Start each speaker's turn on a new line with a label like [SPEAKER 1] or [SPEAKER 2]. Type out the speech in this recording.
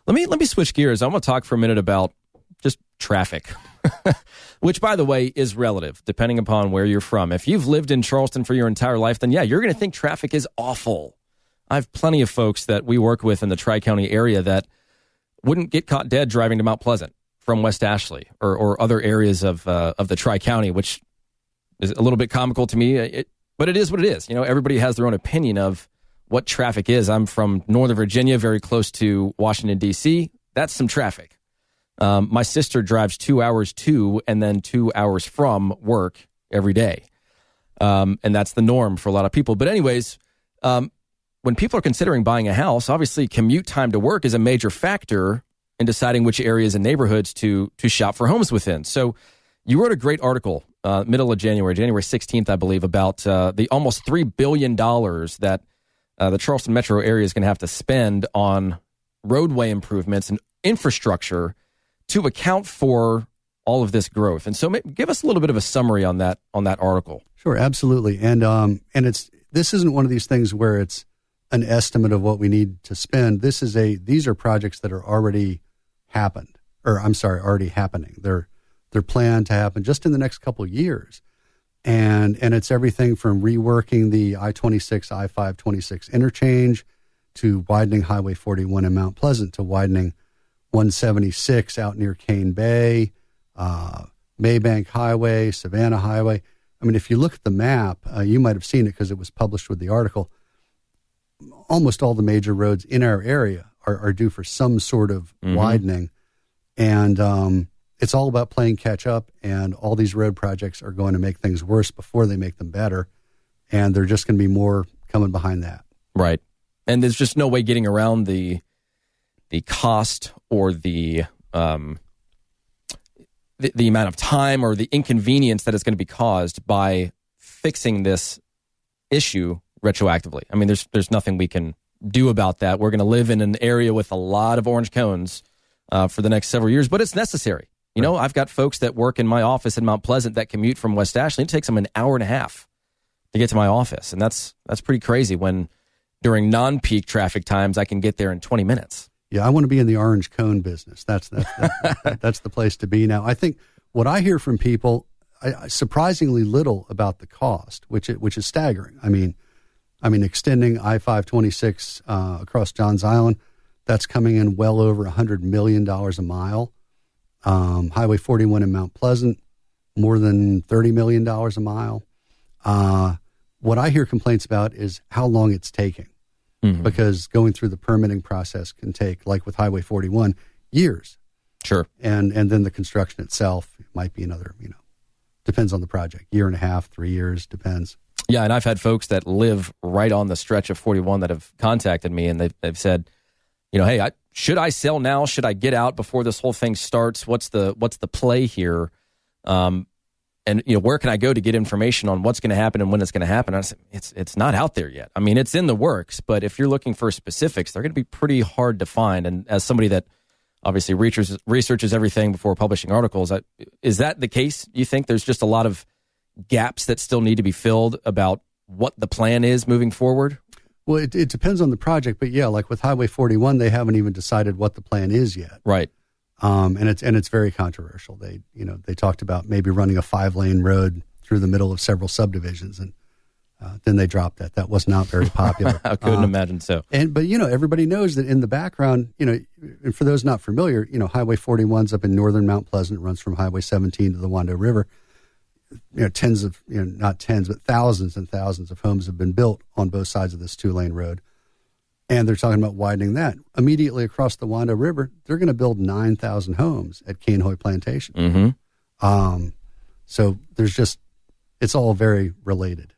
[SPEAKER 1] Let me switch gears. I want to talk for a minute about just traffic, which, by the way, is relative depending upon where you're from. If you've lived in Charleston for your entire life, then yeah, you're going to think traffic is awful. I have plenty of folks that we work with in the Tri-County area that wouldn't get caught dead driving to Mount Pleasant from West Ashley or other areas of the Tri-County, which is a little bit comical to me, but it is what it is. You know, everybody has their own opinion of what traffic is. I'm from Northern Virginia, very close to Washington, D.C. That's some traffic. My sister drives 2 hours to and then 2 hours from work every day. And that's the norm for a lot of people. But anyways, when people are considering buying a house, obviously commute time to work is a major factor in deciding which areas and neighborhoods to shop for homes within. So you wrote a great article middle of January 16th, I believe, about the almost $3 billion that the Charleston metro area is going to have to spend on roadway improvements and infrastructure to account for all of this growth. And so give us a little bit of a summary on that article.
[SPEAKER 2] Sure, absolutely. And this isn't one of these things where it's an estimate of what we need to spend. These are projects that are already happening. They're planned to happen just in the next couple of years. And it's everything from reworking the I-26, I-526 interchange to widening Highway 41 in Mount Pleasant, to widening 176 out near Cane Bay, Maybank Highway, Savannah Highway. I mean, if you look at the map, you might have seen it because it was published with the article. Almost all the major roads in our area are due for some sort of widening. And it's all about playing catch up, and all these road projects are going to make things worse before they make them better. And there's just going to be more coming behind that.
[SPEAKER 1] Right. And there's just no way getting around the cost or the amount of time or the inconvenience that is going to be caused by fixing this issue retroactively. I mean, there's nothing we can do about that. We're going to live in an area with a lot of orange cones for the next several years, but it's necessary. You know, I've got folks that work in my office in Mount Pleasant that commute from West Ashley. It takes them an hour and a half to get to my office, and that's pretty crazy when during non-peak traffic times I can get there in 20 minutes.
[SPEAKER 2] Yeah, I want to be in the orange cone business. That's the place to be now. I think what I hear from people, surprisingly little about the cost, which is staggering. I mean, extending I-526 across Johns Island, that's coming in well over $100 million a mile. Highway 41 in Mount Pleasant, more than $30 million a mile. What I hear complaints about is how long it's taking, because going through the permitting process can take, like with Highway 41, years.
[SPEAKER 1] Sure.
[SPEAKER 2] And then the construction itself might be another, depends on the project, year and a half, 3 years, depends.
[SPEAKER 1] Yeah, and I've had folks that live right on the stretch of 41 that have contacted me, and they've said, hey, should I sell now? Should I get out before this whole thing starts? What's the play here? And where can I go to get information on what's going to happen and when it's going to happen? I said, it's not out there yet. I mean, it's in the works, but if you're looking for specifics, they're going to be pretty hard to find. And as somebody that obviously researches everything before publishing articles, is that the case? You think there's just a lot of gaps that still need to be filled about what the plan is moving forward?
[SPEAKER 2] Well, it depends on the project, but yeah, like with Highway 41, they haven't even decided what the plan is yet.
[SPEAKER 1] Right.
[SPEAKER 2] And it's very controversial. They talked about maybe running a 5-lane road through the middle of several subdivisions, and then they dropped that. That was not very popular.
[SPEAKER 1] I couldn't imagine so.
[SPEAKER 2] But everybody knows that in the background, and for those not familiar, Highway 41's up in northern Mount Pleasant, runs from Highway 17 to the Wando River. Not tens, but thousands and thousands of homes have been built on both sides of this 2-lane road. And they're talking about widening that. Immediately across the Wando River, they're going to build 9,000 homes at Canehoy Plantation.
[SPEAKER 1] Mm-hmm.
[SPEAKER 2] So it's all very related.